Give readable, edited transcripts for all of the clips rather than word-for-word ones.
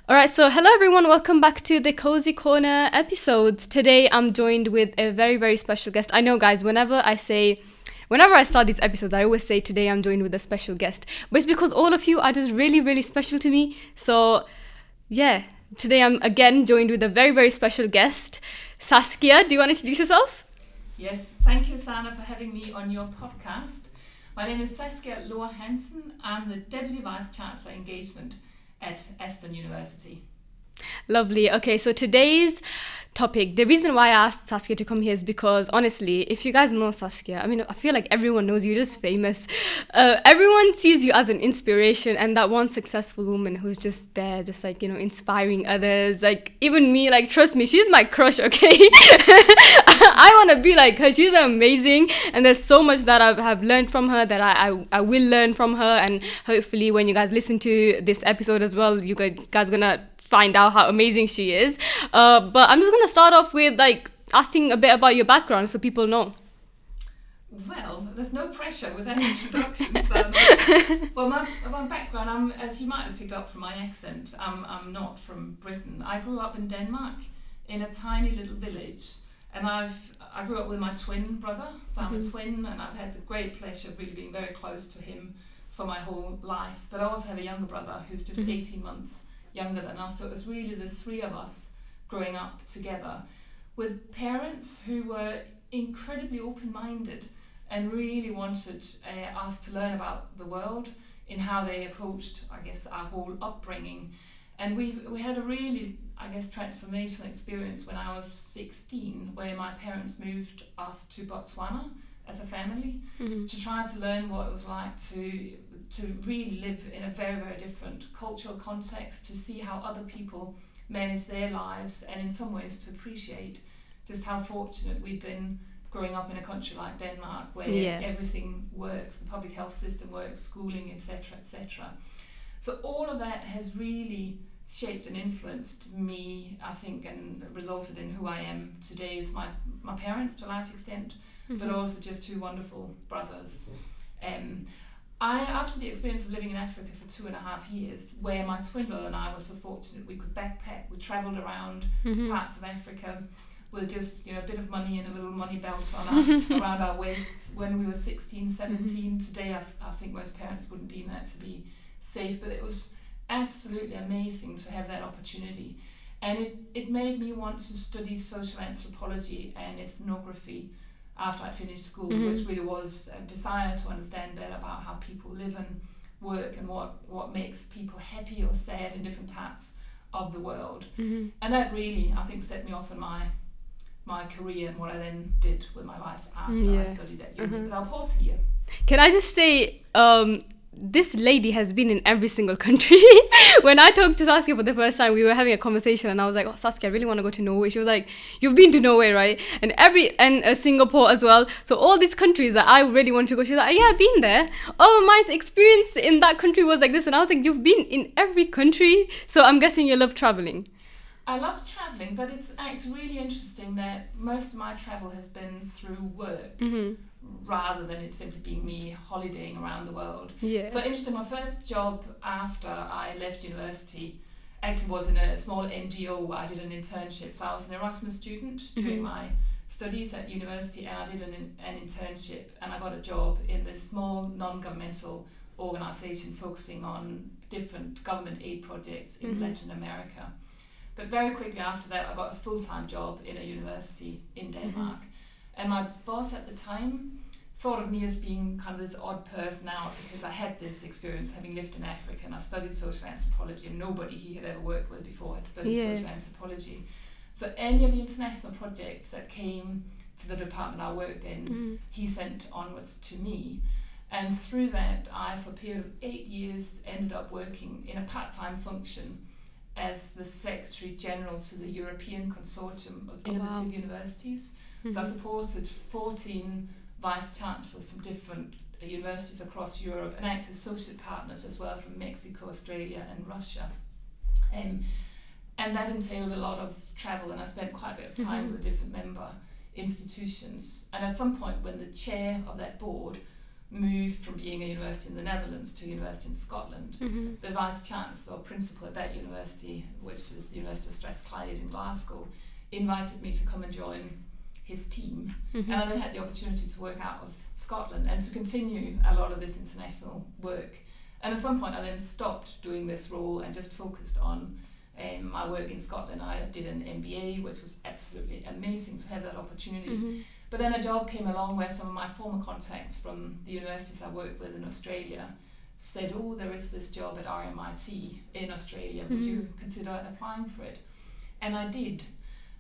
All right, so hello everyone, welcome back to the Cozy Corner episodes. Today I'm joined with a very, very special guest. I know, guys, whenever I start these episodes, I always say today I'm joined with a special guest. But it's because all of you are just really, really special to me. So, yeah, today I'm again joined with a very, very special guest. Saskia, do you want to introduce yourself? Yes, thank you, Sana, for having me on your podcast. My name is Saskia Lohr Hansen. I'm the Deputy Vice Chancellor Engagement at Aston University. Lovely. Okay, so today's topic, the reason why I asked Saskia to come here is because honestly, if you guys know Saskia, I mean, I feel like everyone knows you, you're just famous. Everyone sees you as an inspiration and that one successful woman who's just there, just like, inspiring others. Like, even me, like, trust me, she's my crush, okay? I want to be like her. She's amazing. And there's so much that I have learned from her that I will learn from her. And hopefully when you guys listen to this episode as well, you guys gonna find out how amazing she is. But I'm just gonna start off with like asking a bit about your background so people know. Well, there's no pressure with that introduction. Well, my background, as you might have picked up from my accent, I'm not from Britain. I grew up in Denmark in a tiny little village, and I grew up with my twin brother. So I'm a twin, and I've had the great pleasure of really being very close to him for my whole life. But I also have a younger brother who's just 18 months younger than us, so it was really the three of us growing up together with parents who were incredibly open-minded and really wanted us to learn about the world in how they approached, I guess, our whole upbringing. And we had a really, I guess, transformational experience when I was 16, where my parents moved us to Botswana as a family to try to learn what it was like to really live in a very, very different cultural context, to see how other people manage their lives, and in some ways to appreciate just how fortunate we've been growing up in a country like Denmark, where everything works, the public health system works, schooling, etc., etc. So all of that has really shaped and influenced me, I think, and resulted in who I am today as my parents to a large extent, but also just two wonderful brothers. After the experience of living in Africa for 2.5 years, where my twin brother and I were so fortunate we could backpack, we travelled around parts of Africa with just a bit of money and a little money belt on around our waists when we were 16, 17. Today I think most parents wouldn't deem that to be safe, but it was absolutely amazing to have that opportunity. And it made me want to study social anthropology and ethnography after I'd finished school, which really was a desire to understand better about how people live and work and what makes people happy or sad in different parts of the world. And that really, I think, set me off on my career and what I then did with my life after I studied at uni. But I'll pause here. Can I just say, this lady has been in every single country. When I talked to Saskia for the first time, we were having a conversation and I was like, oh, Saskia, I really want to go to Norway. She was like, you've been to Norway, right? And Singapore as well. So all these countries that I really want to go, she's like, yeah, I've been there. Oh, my experience in that country was like this. And I was like, you've been in every country. So I'm guessing you love traveling. I love traveling, but it's really interesting that most of my travel has been through work rather than it simply being me holidaying around the world. Yeah. So interesting, my first job after I left university actually was in a small NGO where I did an internship. So I was an Erasmus student during my studies at university, and I did an internship, and I got a job in this small non-governmental organisation focusing on different government aid projects in Latin America. But very quickly after that, I got a full-time job in a university in Denmark. And my boss at the time thought of me as being kind of this odd person out because I had this experience having lived in Africa and I studied social anthropology, and nobody he had ever worked with before had studied social anthropology. So any of the international projects that came to the department I worked in, he sent onwards to me. And through that, I, for a period of 8 years, ended up working in a part-time function as the Secretary General to the European Consortium of Innovative Universities. So I supported 14 Vice Chancellors from different universities across Europe, and actually associate partners as well from Mexico, Australia and Russia. And that entailed a lot of travel, and I spent quite a bit of time with different member institutions. And at some point when the chair of that board moved from being a university in the Netherlands to a university in Scotland, the Vice Chancellor or Principal at that university, which is the University of Strathclyde in Glasgow, invited me to come and join his team. And I then had the opportunity to work out of Scotland and to continue a lot of this international work. And at some point I then stopped doing this role and just focused on my work in Scotland. I did an MBA, which was absolutely amazing to have that opportunity. But then a job came along where some of my former contacts from the universities I worked with in Australia said, oh, there is this job at RMIT in Australia, would you consider applying for it? And I did.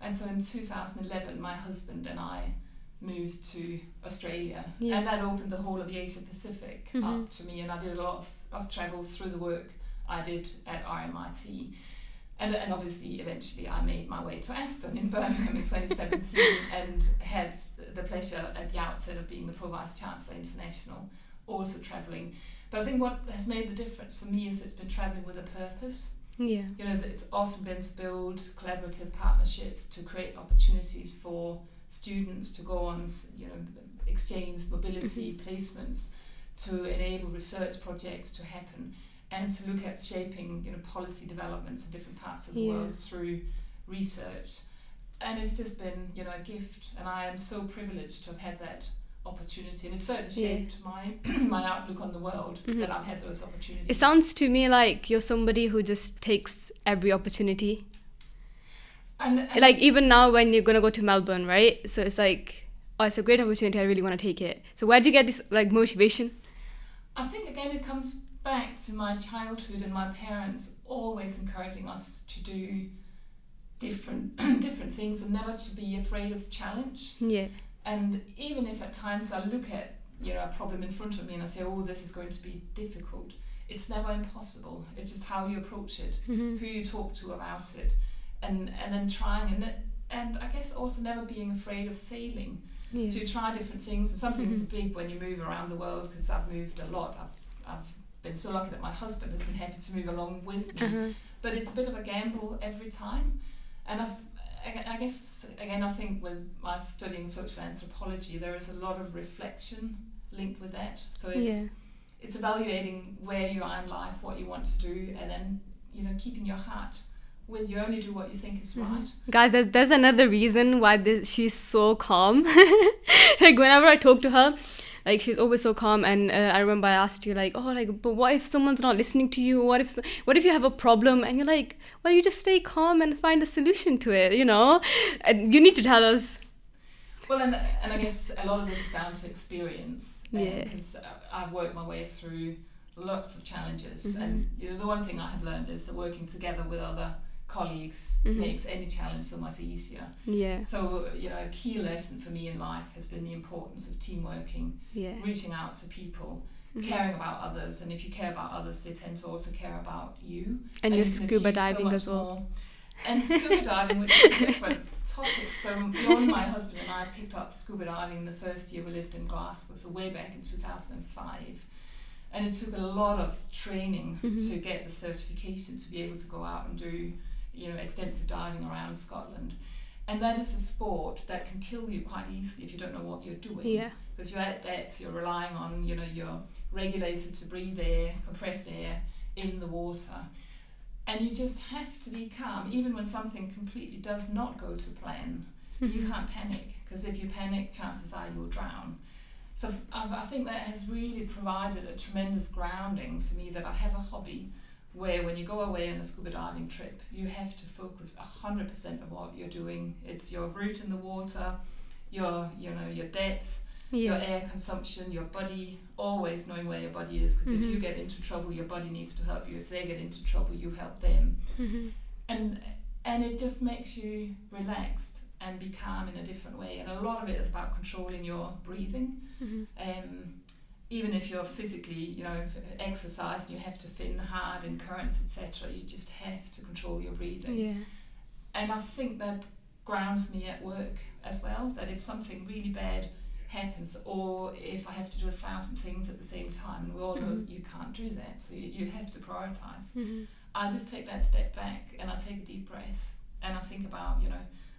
And so in 2011, my husband and I moved to Australia, and that opened the whole of the Asia Pacific up to me, and I did a lot of travels through the work I did at RMIT. And obviously, eventually, I made my way to Aston in Birmingham in 2017 and had the pleasure at the outset of being the Pro Vice Chancellor International, also travelling. But I think what has made the difference for me is it's been travelling with a purpose. Yeah. You know, it's often been to build collaborative partnerships, to create opportunities for students to go on, you know, exchange, mobility, placements, to enable research projects to happen, and to look at shaping, you know, policy developments in different parts of the world through research. And it's just been, you know, a gift, and I am so privileged to have had that opportunity, and it's certainly shaped my outlook on the world that I've had those opportunities. It sounds to me like you're somebody who just takes every opportunity. And like even now when you're going to go to Melbourne, right? So it's like, oh, it's a great opportunity, I really want to take it. So where do you get this like motivation? I think again it comes back to my childhood and my parents always encouraging us to do different things and never to be afraid of challenge. Yeah. And even if at times I look at, you know, a problem in front of me and I say, oh, this is going to be difficult, it's never impossible. It's just how you approach it, who you talk to about it, and then trying, and I guess also never being afraid of failing. Yeah. So you try different things, and some things are big when you move around the world, because I've moved a lot. I've been so lucky that my husband has been happy to move along with me, but it's a bit of a gamble every time. And I guess, again, I think with my studying social anthropology, there is a lot of reflection linked with that. So it's evaluating where you are in life, what you want to do, and then, you know, keeping your heart with you. Only do what you think is right. Guys, there's another reason why she's so calm. Like whenever I talk to her, like she's always so calm, and I remember I asked you like, oh, like, but what if someone's not listening to you? What if you have a problem? And you're like, well, you just stay calm and find a solution to it, you know? And you need to tell us. Well, and I guess a lot of this is down to experience, because I've worked my way through lots of challenges, and you know, the one thing I have learned is that working together with other colleagues makes any challenge so much easier. Yeah. So, you know, a key lesson for me in life has been the importance of team working, reaching out to people, caring about others, and if you care about others, they tend to also care about you. And you're scuba diving so as well. More. And scuba diving, which is a different topic. So beyond my husband and I picked up scuba diving the first year we lived in Glasgow, so way back in 2005. And it took a lot of training to get the certification to be able to go out and do, you know, extensive diving around Scotland. And that is a sport that can kill you quite easily if you don't know what you're doing. Yeah. Because you're at depth, you're relying on, you know, you're regulated to breathe air, compressed air in the water. And you just have to be calm, even when something completely does not go to plan. You can't panic, because if you panic, chances are you'll drown. So I think that has really provided a tremendous grounding for me, that I have a hobby where when you go away on a scuba diving trip, you have to focus 100% of what you're doing. It's your route in the water, your depth, your air consumption, your body, always knowing where your body is, because if you get into trouble, your body needs to help you. If they get into trouble, you help them. And it just makes you relaxed and be calm in a different way. And a lot of it is about controlling your breathing. Even if you're physically, you know, exercised, you have to fin hard in currents, etc., you just have to control your breathing. Yeah. And I think that grounds me at work as well, that if something really bad happens, or if I have to do 1,000 things at the same time, and we all know you can't do that, so you have to prioritize. I just take that step back and I take a deep breath and I think about, you know,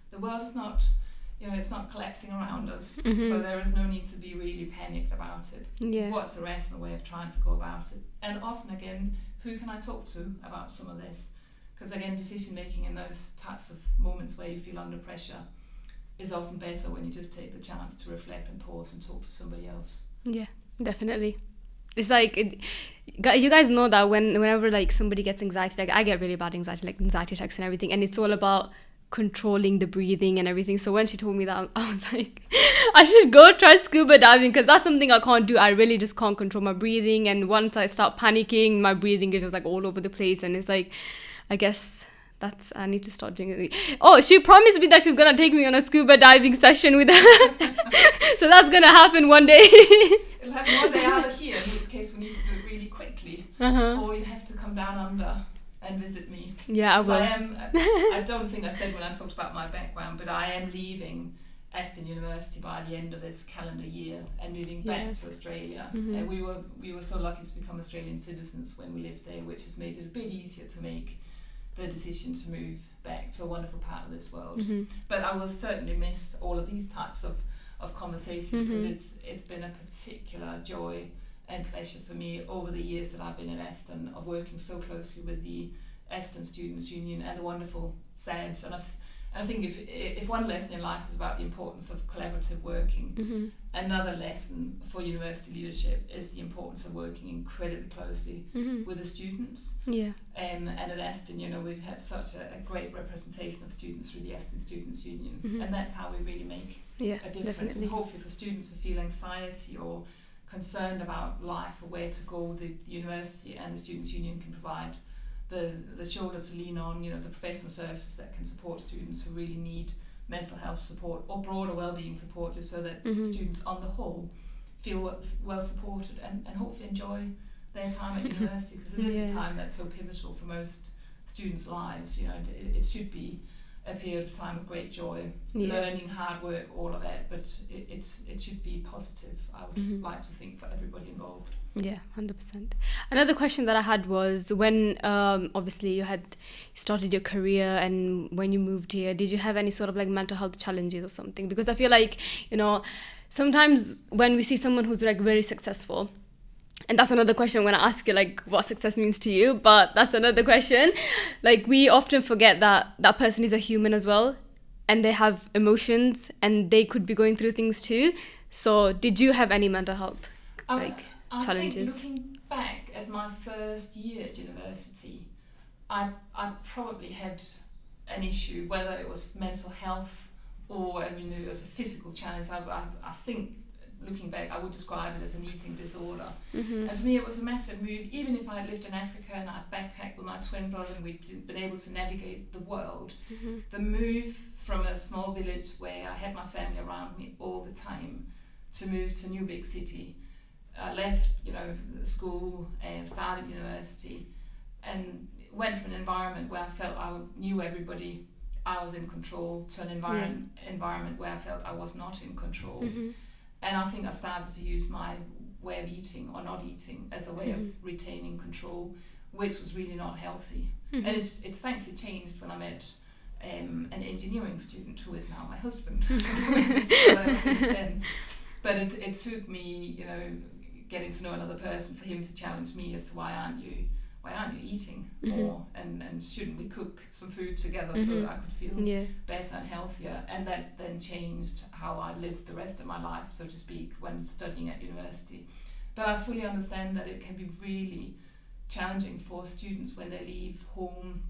the world is not it's not collapsing around us. Mm-hmm. So there is no need to be really panicked about it. Yeah. What's the rational way of trying to go about it? And often again, who can I talk to about some of this? Because again, decision making in those types of moments where you feel under pressure is often better when you just take the chance to reflect and pause and talk to somebody else. Yeah, definitely. It's like, you guys know that whenever like somebody gets anxiety, like I get really bad anxiety, like anxiety attacks and everything, and it's all about controlling the breathing and everything. So when she told me that, I was like, I should go try scuba diving, because that's something I can't do. I really just can't control my breathing, and once I start panicking, my breathing is just like all over the place, and it's like, I guess I need to start doing it. Oh, she promised me that she's gonna take me on a scuba diving session with her. So that's gonna happen one day. It'll happen one day either here, in which case we need to do it really quickly, or you have to come down under and visit me. Yeah, I will. I don't think I said when I talked about my background, but I am leaving Aston University by the end of this calendar year and moving back to Australia. And we were so lucky to become Australian citizens when we lived there, which has made it a bit easier to make the decision to move back to a wonderful part of this world. But I will certainly miss all of these types of conversations, because it's been a particular joy and pleasure for me over the years that I've been at Aston, of working so closely with the Aston Students' Union and the wonderful SABs. And I think if one lesson in life is about the importance of collaborative working, another lesson for university leadership is the importance of working incredibly closely with the students. Yeah. And at Aston, we've had such a great representation of students through the Aston Students' Union, and that's how we really make a difference. Definitely. And hopefully for students who feel anxiety or concerned about life or where to go, the university and the Students' Union can provide the shoulder to lean on, the professional services that can support students who really need mental health support or broader wellbeing support, just so that students on the whole feel well supported and hopefully enjoy their time at university, because it is a time that's so pivotal for most students' lives. It should be a period of time of great joy, learning, hard work, all of that, but it should be positive, I would like to think, for everybody involved. Yeah, 100%. Another question that I had was, when obviously you had started your career and when you moved here, did you have any sort of like mental health challenges or something? Because I feel like, sometimes when we see someone who's like very successful, and that's another question when I ask you like what success means to you, but that's another question. Like, we often forget that that person is a human as well, and they have emotions and they could be going through things too. So did you have any mental health challenges? I think looking back at my first year at university, I probably had an issue, whether it was mental health or it was a physical challenge. I think looking back, I would describe it as an eating disorder. And for me, it was a massive move. Even if I had lived in Africa and I'd backpacked with my twin brother and we'd been able to navigate the world, the move from a small village where I had my family around me all the time to move to a new big city. I left, school and started university, and went from an environment where I felt I knew everybody, I was in control, to an environment where I felt I was not in control. And I think I started to use my way of eating or not eating as a way of retaining control, which was really not healthy. And it's thankfully changed when I met an engineering student who is now my husband. Since then. But it took me, getting to know another person for him to challenge me as to why aren't you eating more, and shouldn't we cook some food together so that I could feel better and healthier. And that then changed how I lived the rest of my life, so to speak, when studying at university. But I fully understand that it can be really challenging for students when they leave home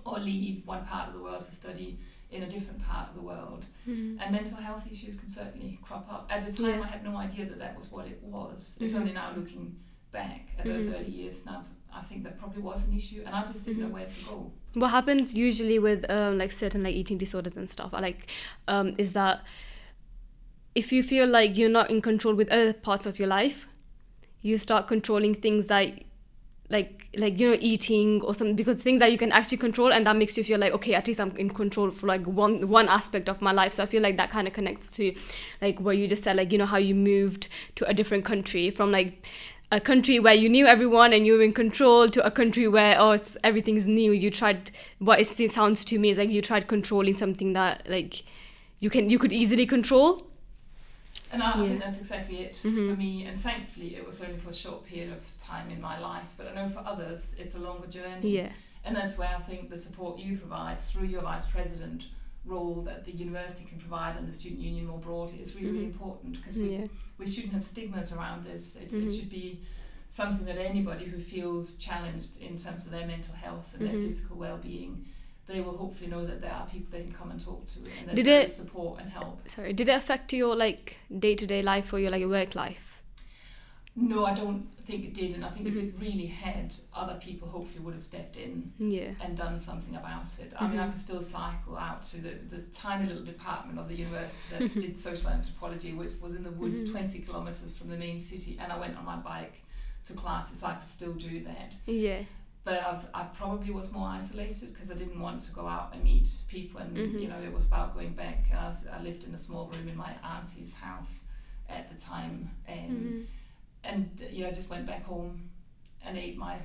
or leave one part of the world to study in a different part of the world. And mental health issues can certainly crop up. At the time, I had no idea that was what it was. It's only now looking back at those early years now, I think that probably was an issue, and I just didn't know where to go. What happens usually with certain eating disorders and stuff, is that if you feel like you're not in control with other parts of your life, you start controlling things that eating or something, because things that you can actually control, and that makes you feel like, okay, at least I'm in control for like one aspect of my life. So I feel like that kind of connects to like what you just said, how you moved to a different country from a country where you knew everyone and you were in control to a country where everything's new. You tried, what it sounds to me is like you tried controlling something that you could easily control. And I think that's exactly it for me. And thankfully, it was only for a short period of time in my life. But I know for others, it's a longer journey. Yeah. And that's where I think the support you provide through your vice president role that the university can provide and the student union more broadly is really, really important, because we shouldn't have stigmas around this. It should be something that anybody who feels challenged in terms of their mental health and their physical well-being, they will hopefully know that there are people they can come and talk to and that there is support and help. Sorry, did it affect your like day-to-day life or your like work life? No, I don't think it did, and I think if it really had, other people hopefully would have stepped in and done something about it. I mean, I could still cycle out to the tiny little department of the university that did social anthropology, which was in the woods 20 kilometres from the main city, and I went on my bike to classes, so I could still do that. Yeah. But I probably was more isolated because I didn't want to go out and meet people, and you know, it was about going back. I lived in a small room in my auntie's house at the time, and you know, I just went back home and ate my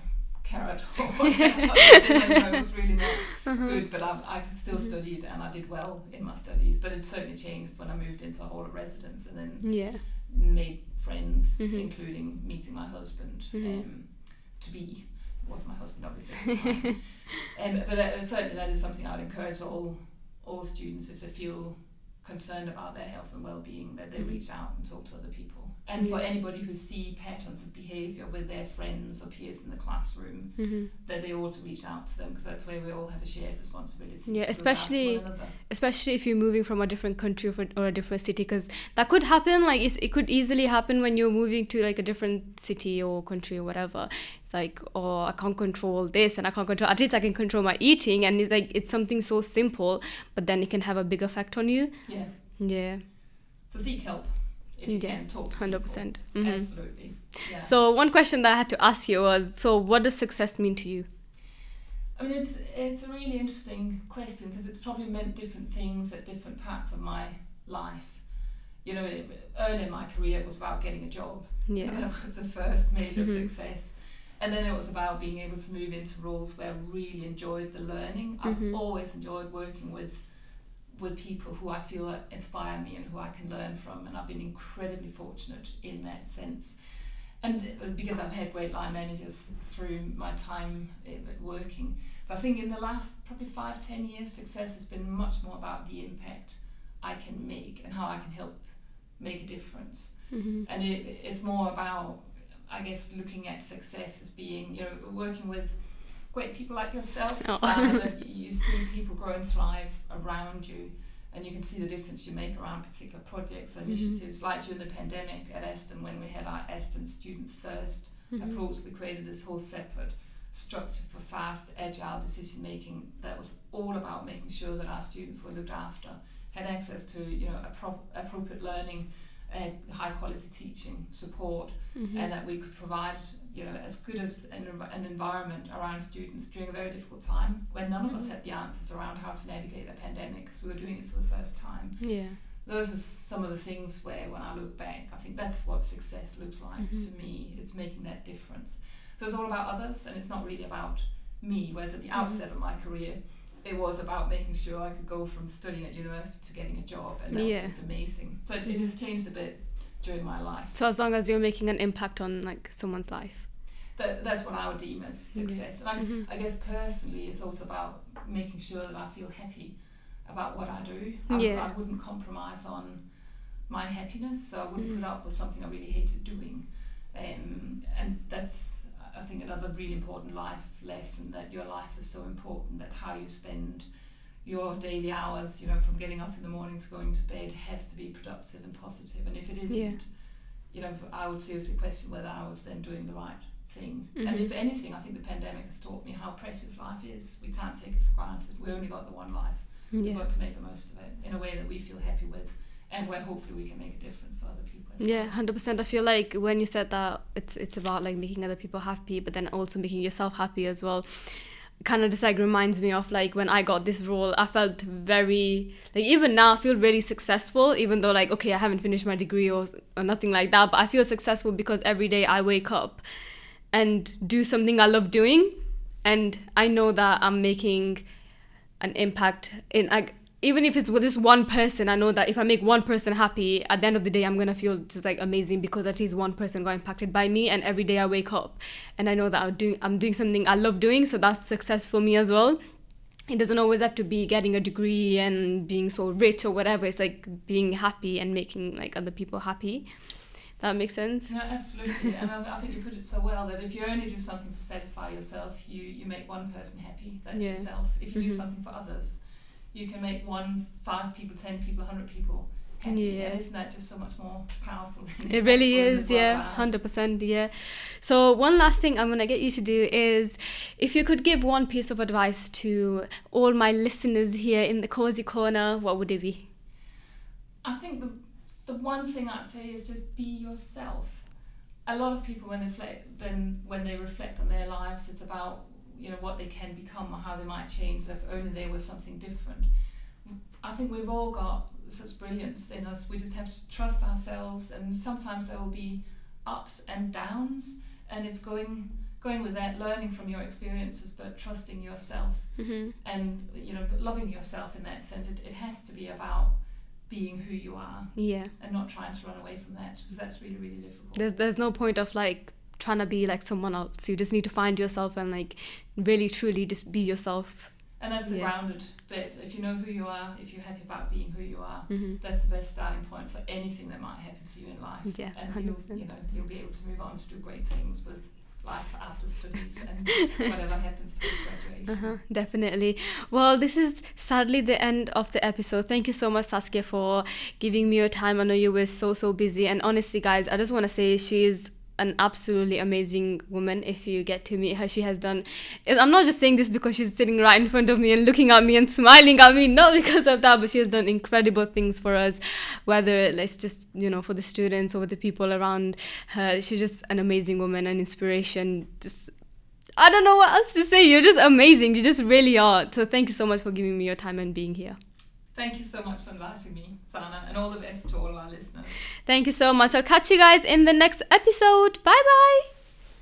carrot or whatever. It was really not good, but I still studied and I did well in my studies. But it certainly changed when I moved into a hall of residence and then made friends, including meeting my husband, to be. Was my husband obviously at the time. But certainly that is something I would encourage all students, if they feel concerned about their health and well-being, that they reach out and talk to other people. And for anybody who see patterns of behaviour with their friends or peers in the classroom, that they also reach out to them, because that's where we all have a shared responsibility. Yeah, especially if you're moving from a different country or a different city, because that could happen. Like it could easily happen when you're moving to like a different city or country or whatever. It's like, oh, I can't control this and I can't control. At least I can control my eating, and it's like it's something so simple, but then it can have a big effect on you. Yeah. Yeah. So seek help. If you can talk to 100%. Absolutely. Yeah. So one question that I had to ask you was, so what does success mean to you? I mean, it's a really interesting question, because it's probably meant different things at different parts of my life. You know, early in my career it was about getting a job. Yeah. That was the first major success. And then it was about being able to move into roles where I really enjoyed the learning. I've always enjoyed working with people who I feel inspire me and who I can learn from, and I've been incredibly fortunate in that sense. And because I've had great line managers through my time working. But I think in the last probably 5-10 years, success has been much more about the impact I can make and how I can help make a difference. And it's more about, I guess, looking at success as being, you know, working with great people like yourself, Sarah, that you see people grow and thrive around you, and you can see the difference you make around particular projects and initiatives. Like during the pandemic at Aston, when we had our Aston Students First approach, we created this whole separate structure for fast, agile decision making that was all about making sure that our students were looked after, had access to, you know, appropriate learning, high quality teaching support, and that we could provide, you know, as good as an environment around students during a very difficult time when none of us had the answers around how to navigate a pandemic, because we were doing it for the first time. Yeah, those are some of the things where, when I look back, I think that's what success looks like to me. It's making that difference. So it's all about others, and it's not really about me. Whereas at the outset of my career, it was about making sure I could go from studying at university to getting a job, and that was just amazing. So it has changed a bit during my life. So as long as you're making an impact on like someone's life, that's what I would deem as success. And I guess personally, it's also about making sure that I feel happy about what I do. I wouldn't compromise on my happiness, so I wouldn't put up with something I really hated doing. And that's, I think, another really important life lesson, that your life is so important, that how you spend your daily hours, you know, from getting up in the morning to going to bed, has to be productive and positive. And if it isn't, you know, I would seriously question whether I was then doing the right thing. And if anything, I think the pandemic has taught me how precious life is. We can't take it for granted. We only got the one life. We've got to make the most of it in a way that we feel happy with, and where hopefully we can make a difference for other people as well. 100%. I feel like when you said that it's about like making other people happy, but then also making yourself happy as well, kind of just like reminds me of like when I got this role, I felt very, like, even now I feel really successful, even though like, okay, I haven't finished my degree or nothing like that, but I feel successful because every day I wake up and do something I love doing, and I know that I'm making an impact in, even if it's with just one person, I know that if I make one person happy, at the end of the day, I'm going to feel just like amazing because at least one person got impacted by me. And every day I wake up and I know that I'm doing something I love doing. So that's success for me as well. It doesn't always have to be getting a degree and being so rich or whatever. It's like being happy and making like other people happy. That makes sense? No, absolutely. And I think you put it so well that if you only do something to satisfy yourself, you make one person happy. That's yourself. If you do something for others, you can make 5 people, 10 people, 100 people happy. Yeah. And isn't that just so much more powerful? It really is, yeah, 100%, yeah. So one last thing I'm going to get you to do is, if you could give one piece of advice to all my listeners here in the Cozy Corner, what would it be? I think the one thing I'd say is just be yourself. A lot of people, when they reflect on their lives, it's about what they can become or how they might change if only they were something different. I think we've all got such brilliance in us. We just have to trust ourselves, and sometimes there will be ups and downs, and it's going with that, learning from your experiences, but trusting yourself and loving yourself in that sense. It has to be about being who you are, and not trying to run away from that, because that's really, really difficult. There's no point of like trying to be like someone else. You just need to find yourself and like really truly just be yourself. And that's the grounded bit. If you know who you are, if you're happy about being who you are, that's the best starting point for anything that might happen to you in life. Yeah, and 100%. you'll be able to move on to do great things with life after studies and whatever happens post-graduation. Definitely. Well, this is sadly the end of the episode. Thank you so much, Saskia, for giving me your time. I know you were so busy, and honestly, guys, I just want to say she's an absolutely amazing woman. If you get to meet her, she has done, I'm not just saying this because she's sitting right in front of me and looking at me and smiling at me, not because of that, but she has done incredible things for us, whether it's just for the students or the people around her. She's just an amazing woman, an inspiration. Just, I don't know what else to say. You're just amazing. You just really are. So thank you so much for giving me your time and being here. Thank you so much for inviting me, Sana, and all the best to all of our listeners. Thank you so much. I'll catch you guys in the next episode. Bye bye.